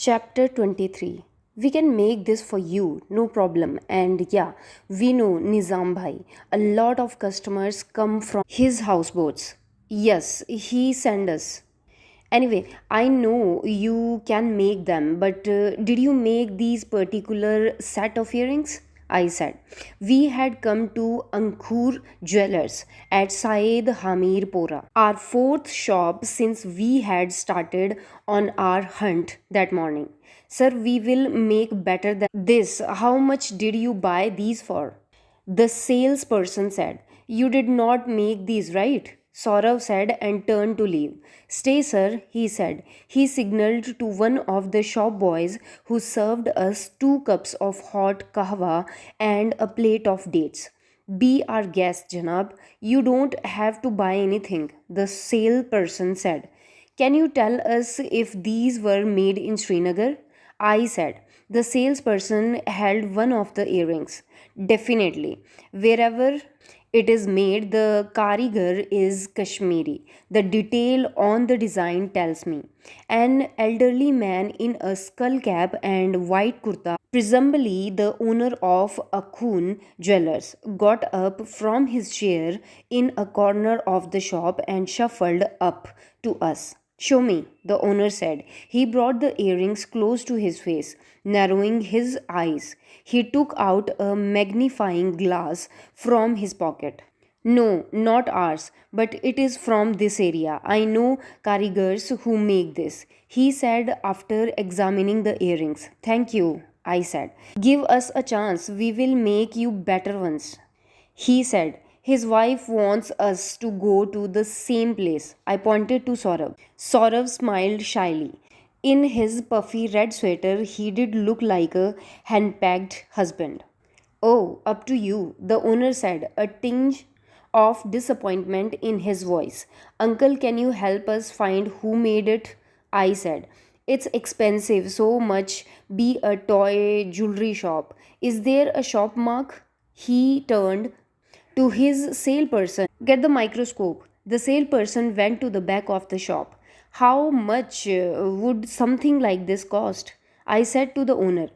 Chapter 23. We can make this for you, no problem. And yeah, we know Nizam Bhai. A lot of customers come from his houseboats. Yes, he sent us. Anyway, I know you can make them, but did you make these particular set of earrings? I said. We had come to Ankur Jewelers at Syed Hamirpora, our fourth shop since we had started on our hunt that morning. Sir, we will make better than this. How much did you buy these for? The salesperson said, "You did not make these, right?" Saurav said and turned to leave. "Stay, sir," he said. He signaled to one of the shop boys who served us 2 cups of hot kahwa and a plate of dates. "Be our guest, Janab. You don't have to buy anything," the salesperson said. "Can you tell us if these were made in Srinagar?" I said. The salesperson held one of the earrings. "Definitely. Wherever it is made, the karigar is Kashmiri. The detail on the design tells me." An elderly man in a skull cap and white kurta, presumably the owner of Akhun Jewelers, got up from his chair in a corner of the shop and shuffled up to us. "Show me," the owner said. He brought the earrings close to his face, narrowing his eyes. He took out a magnifying glass from his pocket. "No, not ours, but it is from this area. I know karigars who make this," he said after examining the earrings. "Thank you," I said. "Give us a chance. We will make you better ones." He said. "His wife wants us to go to the same place." I pointed to Saurav. Saurav smiled shyly. In his puffy red sweater, he did look like a henpecked husband. "Oh, up to you," the owner said, a tinge of disappointment in his voice. "Uncle, can you help us find who made it?" I said. "It's expensive, so much be a toy jewelry shop. Is there a shop mark?" He turned to his salesperson. "Get the microscope." The salesperson went to the back of the shop. "How much would something like this cost?" I said to the owner.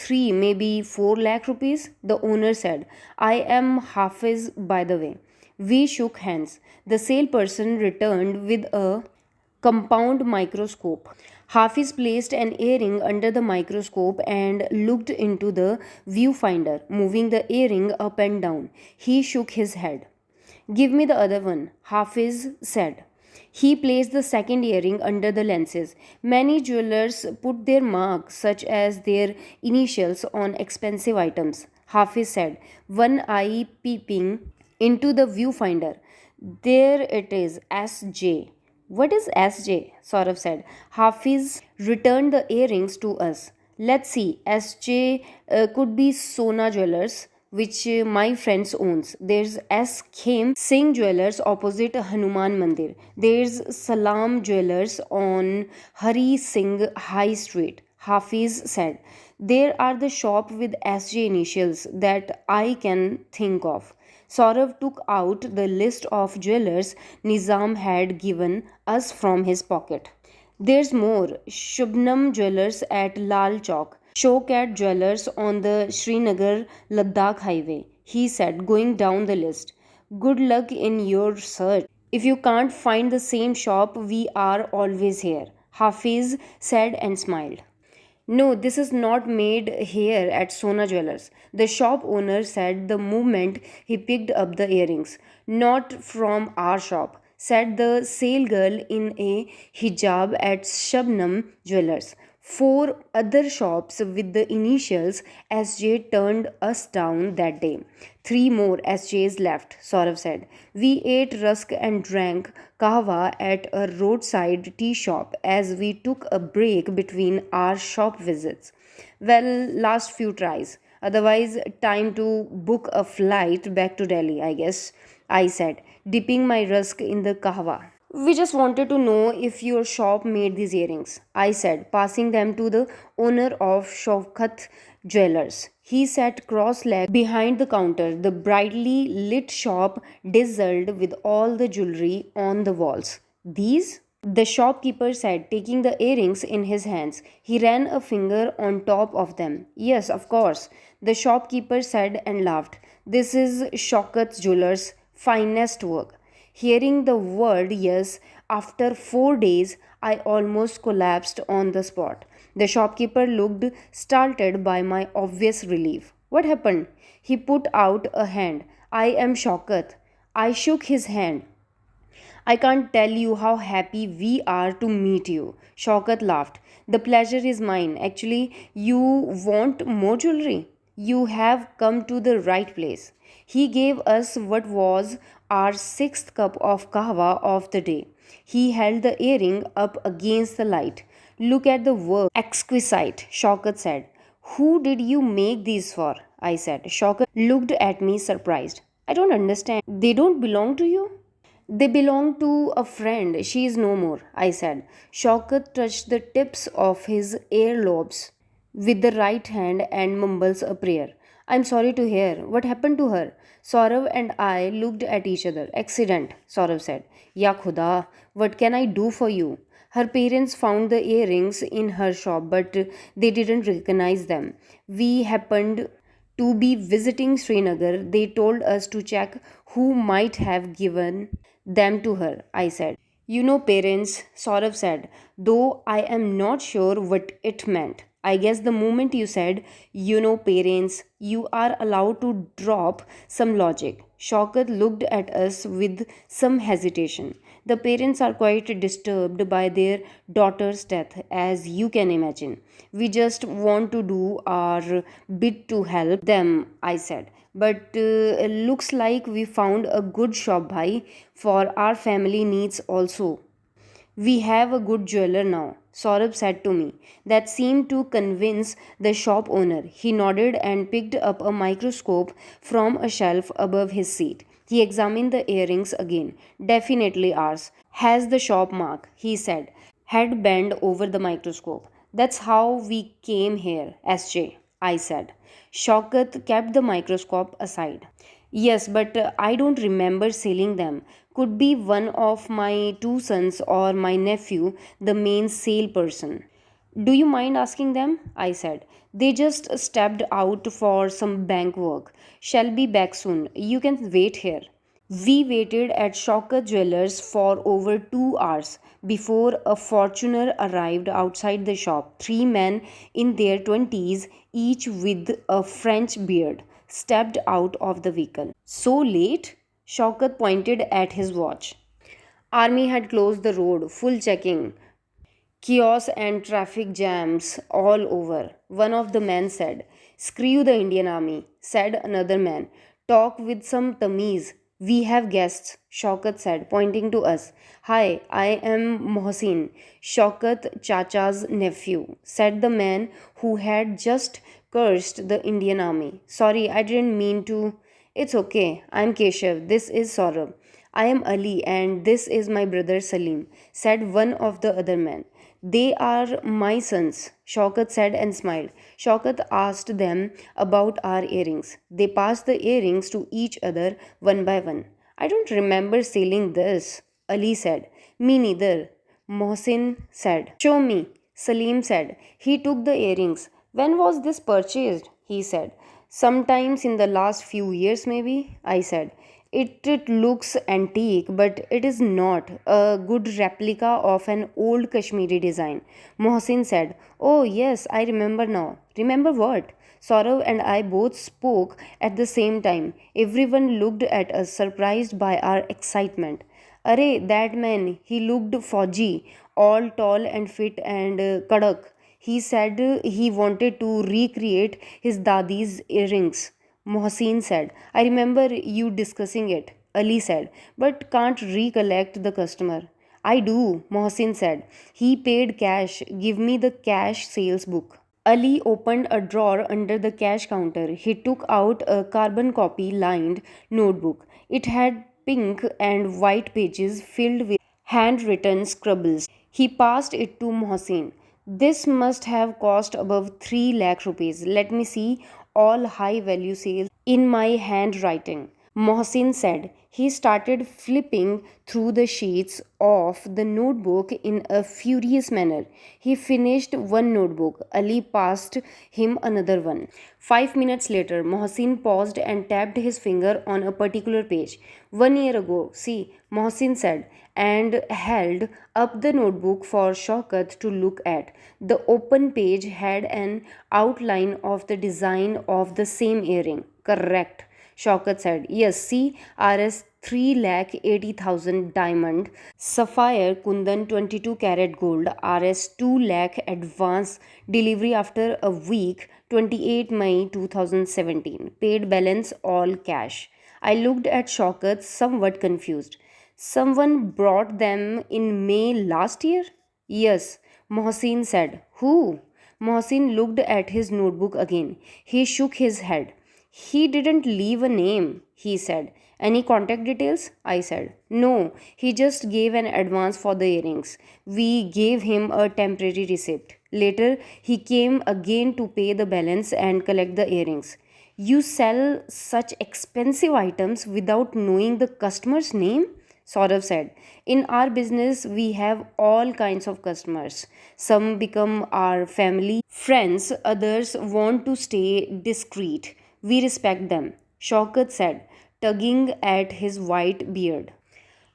"Three, maybe 4 lakh rupees," the owner said. "I am Hafiz, by the way." We shook hands. The salesperson returned with a compound microscope. Hafiz placed an earring under the microscope and looked into the viewfinder, moving the earring up and down. He shook his head. "Give me the other one," Hafiz said. He placed the second earring under the lenses. Many jewelers put their mark, such as their initials, on expensive items, Hafiz said, one eye peeping into the viewfinder. "There it is, SJ." "What is SJ?" Saurav said. Hafiz returned the earrings to us. "Let's see, SJ could be Sona Jewelers, which my friends owns. There's S. Khem Singh Jewelers opposite Hanuman Mandir. There's Salam Jewelers on Hari Singh High Street," Hafiz said. "There are the shop with SJ initials that I can think of." Saurav took out the list of jewelers Nizam had given us from his pocket. "There's more. Shubnam Jewelers at Lal Chowk. Showcat Jewelers on the Srinagar Ladakh highway," he said, going down the list. "Good luck in your search. If you can't find the same shop, we are always here," Hafiz said and smiled. "No, this is not made here at Sona Jewelers," the shop owner said the moment he picked up the earrings. "Not from our shop," said the sale girl in a hijab at Shabnam Jewelers. Four other shops with the initials SJ turned us down that day. "Three more SJs left," Saurav said. "We ate rusk and drank kahwa at a roadside tea shop as we took a break between our shop visits. Well, last few tries. Otherwise, time to book a flight back to Delhi, I guess," I said, dipping my rusk in the kahwa. "We just wanted to know if your shop made these earrings," I said, passing them to the owner of Shaukat Jewelers. He sat cross-legged behind the counter. The brightly lit shop dazzled with all the jewelry on the walls. "These?" The shopkeeper said, taking the earrings in his hands. He ran a finger on top of them. Yes, of course, the shopkeeper said and laughed. This is Shokat's jewelers' finest work. Hearing the word yes, after 4 days, I almost collapsed on the spot. The shopkeeper looked startled by my obvious relief. What happened? He put out a hand. I am Shokat. I shook his hand. I can't tell you how happy we are to meet you. Shaukat laughed. The pleasure is mine. Actually, you want more jewelry? You have come to the right place. He gave us what was our sixth cup of kahwa of the day. He held the earring up against the light. Look at the work. Exquisite, Shaukat said. Who did you make these for? I said. Shaukat looked at me surprised. I don't understand. They don't belong to you? They belong to a friend. She is no more, I said. Shaukat touched the tips of his earlobes with the right hand and mumbles a prayer. I'm sorry to hear. What happened to her? Saurav and I looked at each other. Accident, Saurav said. Ya Khuda, what can I do for you? Her parents found the earrings in her shop, but they didn't recognize them. We happened to be visiting Srinagar. They told us to check who might have given them to her, I said. You know, parents, Saurav said, though I am not sure what it meant. I guess the moment you said, you know, parents, you are allowed to drop some logic. Shaukat looked at us with some hesitation. The parents are quite disturbed by their daughter's death, as you can imagine. We just want to do our bit to help them, I said. But looks like we found a good shop bhai for our family needs also. We have a good jeweler now, Saurabh said to me. That seemed to convince the shop owner. He nodded and picked up a microscope from a shelf above his seat. He examined the earrings again. Definitely ours. Has the shop mark, he said. Head bent over the microscope. That's how we came here, SJ, I said. Shaukat kept the microscope aside. Yes, but I don't remember selling them. Could be one of my two sons or my nephew, the main salesperson. Do you mind asking them? I said. They just stepped out for some bank work. Shall be back soon. You can wait here. We waited at Shocker Jewelers for over 2 hours before a Fortuner arrived outside the shop. Three men in their 20s, each with a French beard, stepped out of the vehicle. So late? Shaukat pointed at his watch. Army had closed the road, full checking. Chaos and traffic jams all over. One of the men said. Screw the Indian army, said another man. Talk with some Tamiz. We have guests, Shaukat said, pointing to us. Hi, I am Mohsin, Shaukat Chacha's nephew, said the man who had just cursed the Indian army. Sorry, I didn't mean to. It's okay. I'm Keshav. This is Saurabh. I am Ali and this is my brother Salim, said one of the other men. They are my sons, Shaukat said and smiled. Shaukat asked them about our earrings. They passed the earrings to each other one by one. I don't remember selling this, Ali said. Me neither, Mohsin said. Show me, Salim said. He took the earrings. When was this purchased? He said. Sometimes in the last few years, maybe, I said. It looks antique, but it is not a good replica of an old Kashmiri design. Mohsin said, oh, yes, I remember now. Remember what? Saurav and I both spoke at the same time. Everyone looked at us, surprised by our excitement. Arey, that man, he looked fauji, all tall and fit and kadak. He said he wanted to recreate his dadi's earrings. Mohsin said, I remember you discussing it. Ali said, but can't recollect the customer. I do, Mohsin said. He paid cash. Give me the cash sales book. Ali opened a drawer under the cash counter. He took out a carbon copy lined notebook. It had pink and white pages filled with handwritten scribbles. He passed it to Mohsin. This must have cost above 3 lakh rupees. Let me see all high value sales in my handwriting. Mohsin said. He started flipping through the sheets of the notebook in a furious manner. He finished one notebook. Ali passed him another one. 5 minutes later, Mohsin paused and tapped his finger on a particular page. 1 year ago, see, Mohsin said, and held up the notebook for Shaukat to look at. The open page had an outline of the design of the same earring. Correct. Shaukat said, yes, see, RS 3,80,000 diamond, sapphire kundan 22 carat gold, RS 2 lakh advance delivery after a week, 28 May 2017. Paid balance all cash. I looked at Shaukat, somewhat confused. Someone brought them in May last year? Yes, Mohsin said. Who? Mohsin looked at his notebook again. He shook his head. He didn't leave a name, he said. Any contact details? I said. No, he just gave an advance for the earrings. We gave him a temporary receipt. Later, he came again to pay the balance and collect the earrings. You sell such expensive items without knowing the customer's name? Saurav said. In our business, we have all kinds of customers. Some become our family, friends, others want to stay discreet. We respect them. Shaukat said, tugging at his white beard.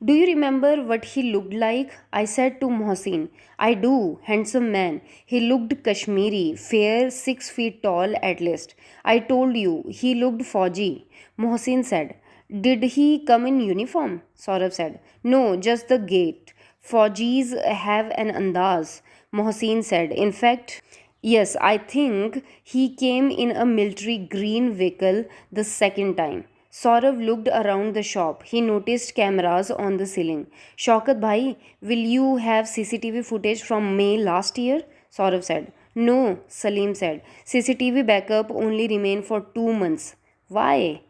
Do you remember what he looked like? I said to Mohsin. I do, handsome man. He looked Kashmiri, fair, 6 feet tall at least. I told you, he looked Fauji. Mohsin said. Did he come in uniform? Saurav said. No, just the gait. Faujis have an andaz. Mohsin said. In fact, yes, I think he came in a military green vehicle the second time. Saurav looked around the shop. He noticed cameras on the ceiling. Shaukat bhai, will you have CCTV footage from May last year? Saurav said. No, Salim said. CCTV backup only remain for 2 months. Why?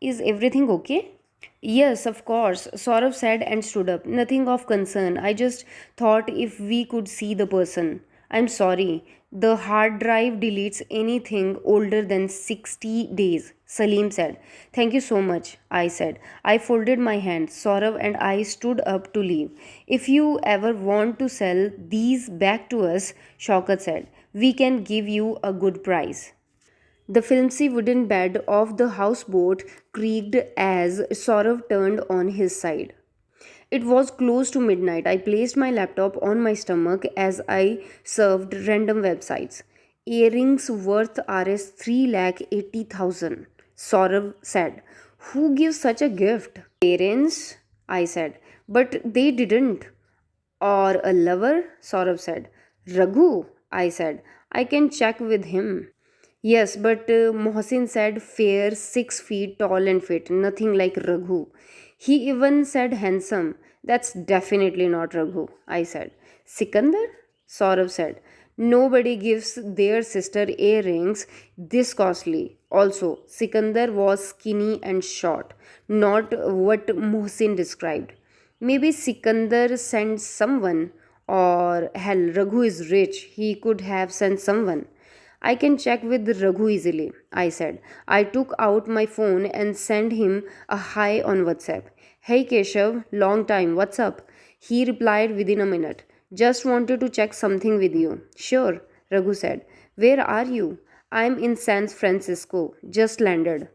Is everything okay? Yes, of course, Saurav said and stood up. Nothing of concern. I just thought if we could see the person. I'm sorry. The hard drive deletes anything older than 60 days, Salim said. Thank you so much, I said. I folded my hands. Saurav and I stood up to leave. If you ever want to sell these back to us, Shaukat said, we can give you a good price. The flimsy wooden bed of the houseboat creaked as Saurav turned on his side. It was close to midnight. I placed my laptop on my stomach as I surfed random websites. Earrings worth Rs 3,80,000. Saurav said. Who gives such a gift? Parents, I said. But they didn't. Or a lover? Saurav said. Raghu, I said. I can check with him. Yes, but Mohsin said fair, 6 feet tall and fit, nothing like Raghu. He even said handsome. That's definitely not Raghu, I said. Sikandar? Saurav said. Nobody gives their sister earrings this costly. Also, Sikandar was skinny and short, not what Mohsin described. Maybe Sikandar sent someone, or hell, Raghu is rich, he could have sent someone. I can check with Raghu easily, I said. I took out my phone and sent him a hi on WhatsApp. Hey Keshav, long time, what's up? He replied within a minute. Just wanted to check something with you. Sure, Raghu said. Where are you? I'm in San Francisco, just landed.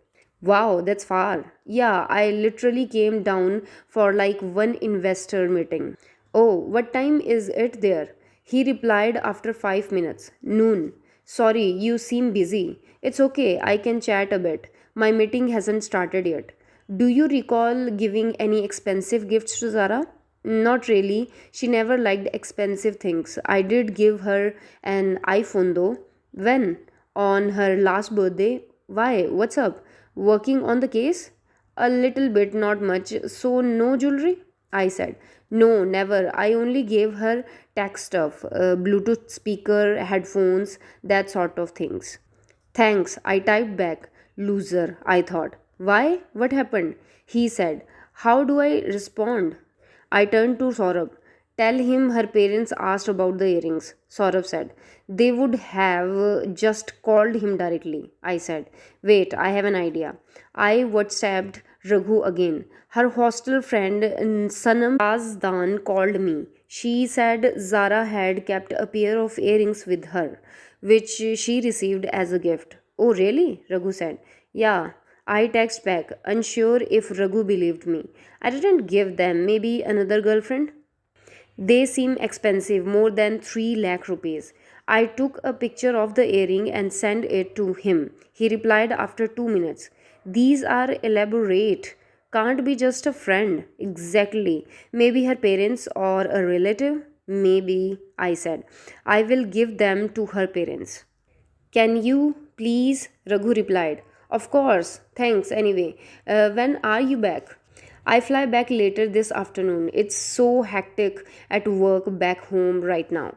Wow, that's far. Yeah, I literally came down for like one investor meeting. Oh, what time is it there? He replied after 5 minutes. Noon. Sorry, you seem busy. It's okay, I can chat a bit. My meeting hasn't started yet. Do you recall giving any expensive gifts to Zara? Not really. She never liked expensive things. I did give her an iPhone though. When? On her last birthday. Why? What's up? Working on the case? A little bit, not much. So, no jewelry? I said. No, never. I only gave her tech stuff, Bluetooth speaker, headphones, that sort of things. Thanks, I typed back. Loser, I thought. Why? What happened? He said. How do I respond? I turned to Saurabh. Tell him her parents asked about the earrings, Saurabh said. They would have just called him directly, I said. Wait, I have an idea. I WhatsApped Raghu again. Her hostel friend Sanam Razdan called me. She said Zara had kept a pair of earrings with her, which she received as a gift. Oh, really? Raghu said. Yeah. I text back, unsure if Raghu believed me. I didn't give them. Maybe another girlfriend? They seem expensive, more than 3 lakh rupees. I took a picture of the earring and sent it to him. He replied after 2 minutes. These are elaborate. Can't be just a friend. Exactly. Maybe her parents or a relative? Maybe, I said. I will give them to her parents. Can you please? Raghu replied. Of course, thanks anyway. When are you back? I fly back later this afternoon. It's so hectic at work back home right now.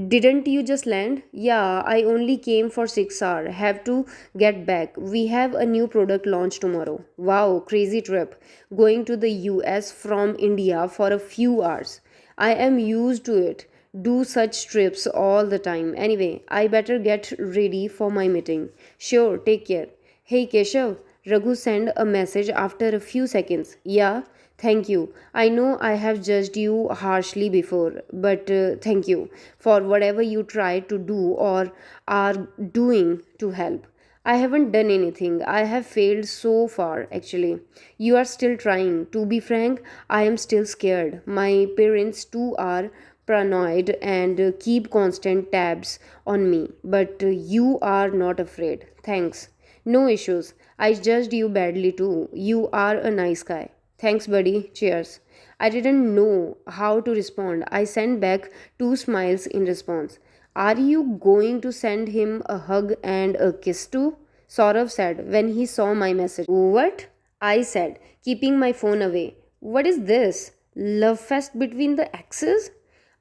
Didn't you just land? Yeah, I only came for 6 hours. Have to get back. We have a new product launch tomorrow. Wow, crazy trip. Going to the US from India for a few hours. I am used to it. Do such trips all the time. Anyway, I better get ready for my meeting. Sure, take care. Hey Keshav, Raghu sent a message after a few seconds. Yeah, thank you. I know I have judged you harshly before, but thank you for whatever you try to do or are doing to help. I haven't done anything. I have failed so far, actually. You are still trying. To be frank, I am still scared. My parents too are paranoid and keep constant tabs on me. But you are not afraid. Thanks. No issues. I judged you badly too. You are a nice guy. Thanks, buddy. Cheers. I didn't know how to respond. I sent back 2 smiles in response. Are you going to send him a hug and a kiss too? Saurav said when he saw my message. What? I said, keeping my phone away. What is this? Love fest between the exes?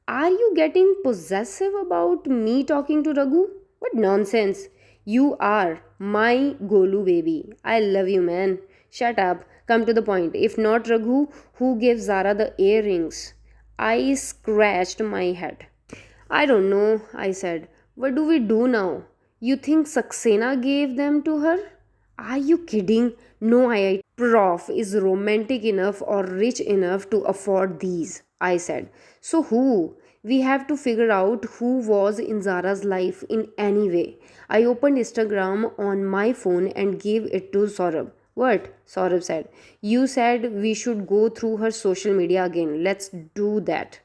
Are you getting possessive about me talking to Raghu? What nonsense. You are my Golu baby. I love you, man. Shut up. Come to the point. If not Raghu, who gave Zara the earrings? I scratched my head. I don't know, I said. What do we do now? You think Saxena gave them to her? Are you kidding? No, I prof is romantic enough or rich enough to afford these, I said. So who? We have to figure out who was in Zara's life in any way. I opened Instagram on my phone and gave it to Saurabh. What? Saurabh said. You said we should go through her social media again. Let's do that.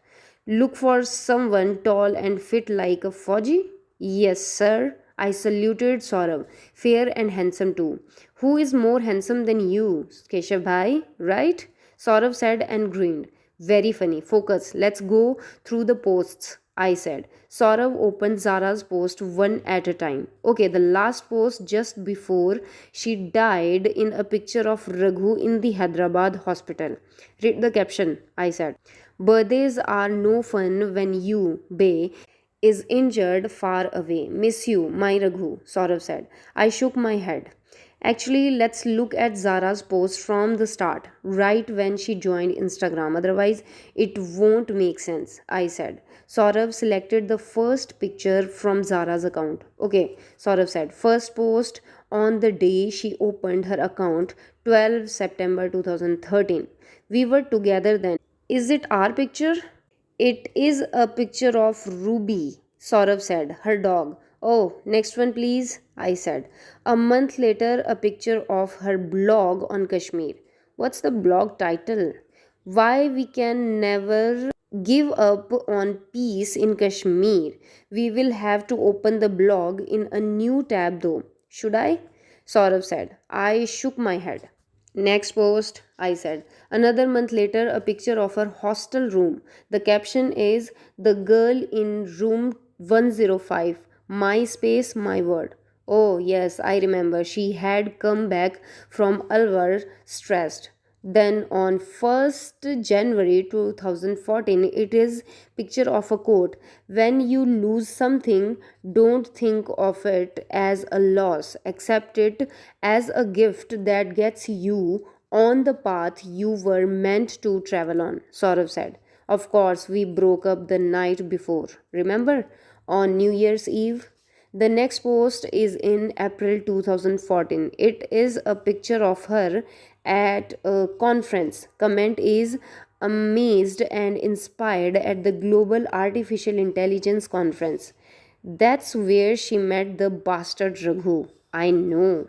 Look for someone tall and fit like a Fauji? Yes, sir. I saluted Saurabh. Fair and handsome too. Who is more handsome than you? Keshav bhai, right? Saurabh said and grinned. Very funny. Focus. Let's go through the posts, I said. Saurabh opened Zara's post one at a time. Okay, the last post just before she died in a picture of Raghu in the Hyderabad hospital. Read the caption, I said. Birthdays are no fun when you, Bay, is injured far away. Miss you, my Raghu, Saurav said. I shook my head. Actually, let's look at Zara's post from the start, right when she joined Instagram. Otherwise, it won't make sense, I said. Saurav selected the first picture from Zara's account. Okay, Saurav said. First post on the day she opened her account, 12 September 2013. We were together then. Is it our picture? It is a picture of Ruby, Saurav said, her dog. Oh, next one please, I said. A month later, a picture of her blog on Kashmir. What's the blog title? Why we can never give up on peace in Kashmir. We will have to open the blog in a new tab though. Should I? Saurav said. I shook my head. Next post, I said. Another month later, a picture of her hostel room. The caption is The Girl in Room 105. My space, my word. Oh, yes, I remember. She had come back from Alwar stressed. Then on 1st January 2014, it is picture of a quote. When you lose something, don't think of it as a loss. Accept it as a gift that gets you on the path you were meant to travel on, Saurav said. Of course, we broke up the night before. Remember? On New Year's Eve? The next post is in April 2014. It is a picture of her at a conference. Comment is amazed and inspired at the Global Artificial Intelligence Conference. That's where she met the bastard Raghu. I know.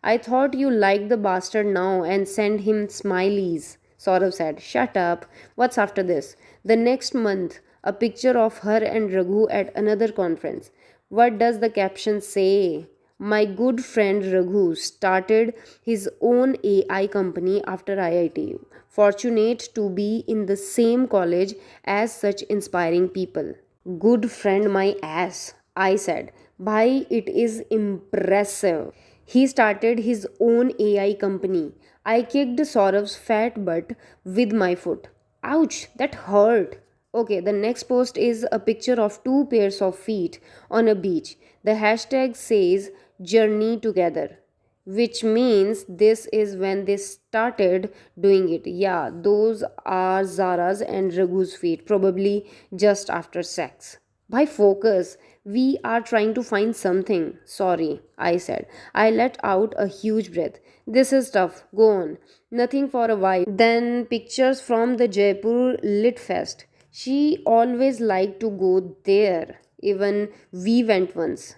I thought you liked the bastard now and send him smileys. Saurav said, Shut up. What's after this? The next month, a picture of her and Raghu at another conference. What does the caption say? My good friend Raghu started his own AI company after IIT. Fortunate to be in the same college as such inspiring people. Good friend, my ass, I said. Bhai, it is impressive. He started his own AI company. I kicked Saurav's fat butt with my foot. Ouch, that hurt. Okay, the next post is a picture of two pairs of feet on a beach. The hashtag says journey together, which means this is when they started doing it. Yeah, those are Zara's and Raghu's feet, probably just after sex. By focus, we are trying to find something. Sorry, I said. I let out a huge breath. This is tough. Go on. Nothing for a while. Then pictures from the Jaipur Lit Fest. She always liked to go there. Even we went once.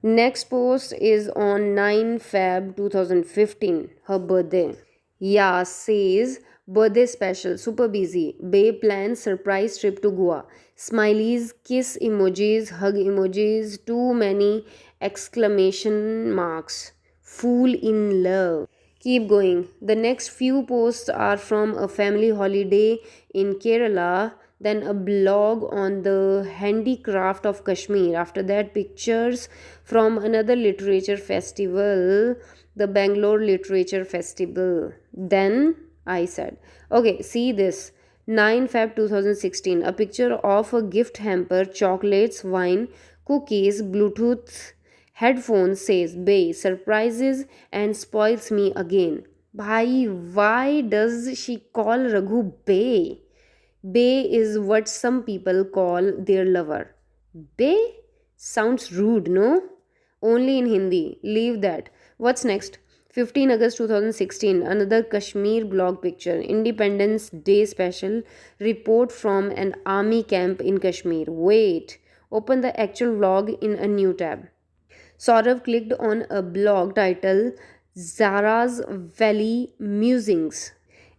Next post is on 9 Feb 2015, her birthday. Yeah, says birthday special, super busy. Babe plans surprise trip to Goa. Smileys, kiss emojis, hug emojis, too many exclamation marks. Fool in love. Keep going. The next few posts are from a family holiday in Kerala, then a blog on the handicraft of Kashmir. After that, pictures from another literature festival, the Bangalore Literature Festival. Then I said, okay, see this. 9 Feb 2016, a picture of a gift hamper, chocolates, wine, cookies, Bluetooth headphones, says Bay surprises and spoils me again. Bhai, why does she call Raghu Bay? Bay is what some people call their lover. Bay sounds rude, no? Only in Hindi. Leave that. What's next? 15 August 2016, another Kashmir blog picture. Independence Day special report from an army camp in Kashmir. Wait. Open the actual vlog in a new tab. Saurav clicked on a blog titled Zara's Valley Musings.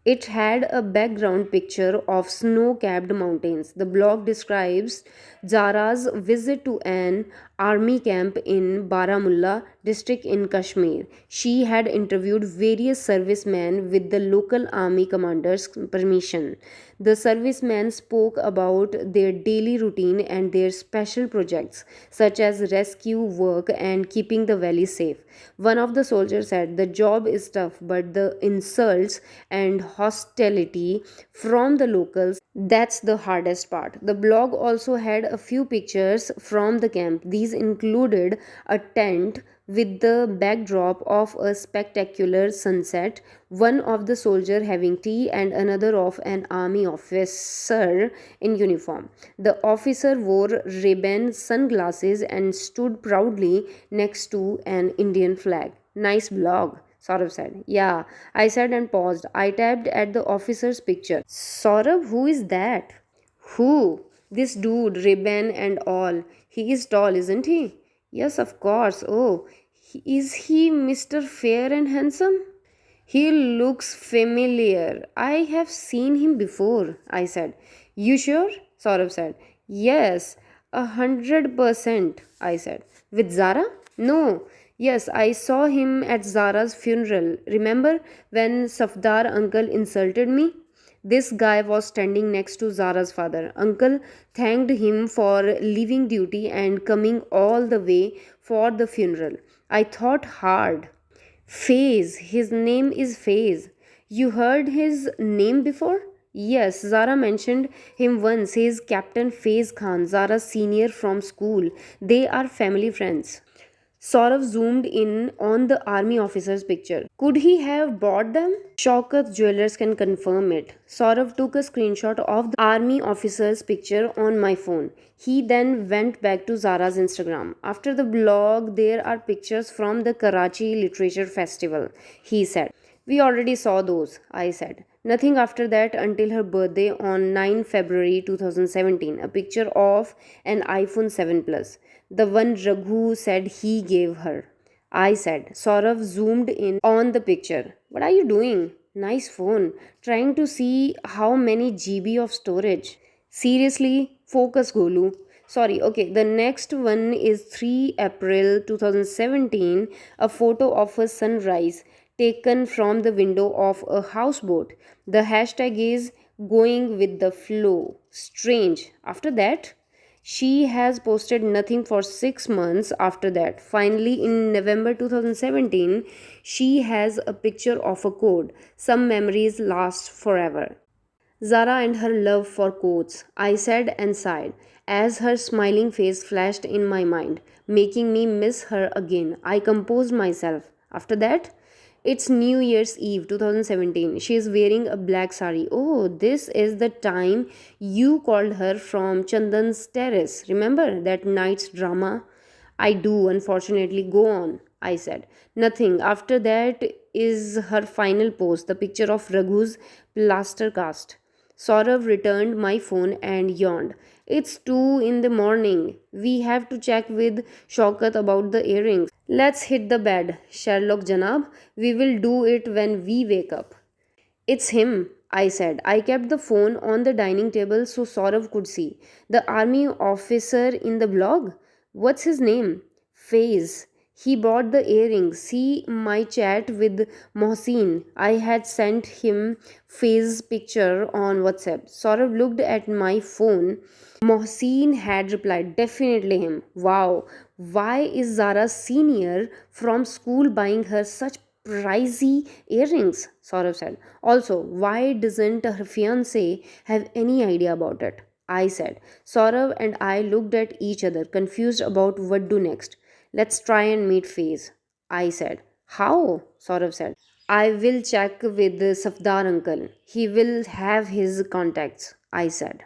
It had a background picture of snow capped mountains. The blog describes Zara's visit to an army camp in Baramulla district in Kashmir. She had interviewed various servicemen with the local army commander's permission. The servicemen spoke about their daily routine and their special projects, such as rescue work and keeping the valley safe. One of the soldiers said, The job is tough, but the insults and hostility from the locals, that's the hardest part. The blog also had a few pictures from the camp. These included a tent with the backdrop of a spectacular sunset, one of the soldier having tea and another of an army officer in uniform. The officer wore ribbon sunglasses and stood proudly next to an Indian flag. Nice blog, Saurav said. Yeah, I said and paused. I tapped at the officer's picture. Saurav, who is that? Who? This dude, ribbon and all. He is tall, isn't he? Yes, of course. Oh, is he Mr. Fair and Handsome? He looks familiar. I have seen him before, I said. You sure? Saurav said. Yes, 100%, I said. With Zara? No. Yes, I saw him at Zara's funeral. Remember when Safdar uncle insulted me? This guy was standing next to Zara's father. Uncle thanked him for leaving duty and coming all the way for the funeral. I thought hard. Faiz, his name is Faiz. You heard his name before? Yes, Zara mentioned him once. He is Captain Faiz Khan, Zara's senior from school. They are family friends. Saurav zoomed in on the army officer's picture. Could he have bought them? Shaukat Jewelers can confirm it. Saurav took a screenshot of the army officer's picture on my phone. He then went back to Zara's Instagram. After the blog, there are pictures from the Karachi Literature Festival, he said. We already saw those, I said. Nothing after that until her birthday on 9 February 2017. A picture of an iPhone 7 Plus. The one Raghu said he gave her. I said. Saurav zoomed in on the picture. What are you doing? Nice phone. Trying to see how many GB of storage. Seriously? Focus, Golu. Sorry, okay. The next one is 3 April 2017, a photo of a sunrise taken from the window of a houseboat. The hashtag is going with the flow. Strange. After that, she has posted nothing for 6 months after that. Finally, in November 2017, she has a picture of a code. Some memories last forever. Zara and her love for quotes, I said and sighed, as her smiling face flashed in my mind, making me miss her again. I composed myself. After that, it's New Year's Eve 2017. She is wearing a black sari. Oh, this is the time you called her from Chandan's terrace. Remember that night's drama? I do, unfortunately. Go on, I said. Nothing. After that is her final post, the picture of Raghu's plaster cast. Saurav returned my phone and yawned. It's 2 in the morning. We have to check with Shaukat about the earrings. Let's hit the bed, Sherlock Janab. We will do it when we wake up. It's him, I said. I kept the phone on the dining table so Saurav could see. The army officer in the blog? What's his name? Faiz. He bought the earrings. See my chat with Mohsin. I had sent him Faiz's picture on WhatsApp. Saurav looked at my phone. Mohsin had replied, definitely him. Wow, why is Zara senior from school buying her such pricey earrings? Saurav said. Also, why doesn't her fiance have any idea about it? I said. Saurav and I looked at each other, confused about what do next. Let's try and meet Faiz. I said. How? Saurav said. I will check with the Safdar uncle. He will have his contacts. I said.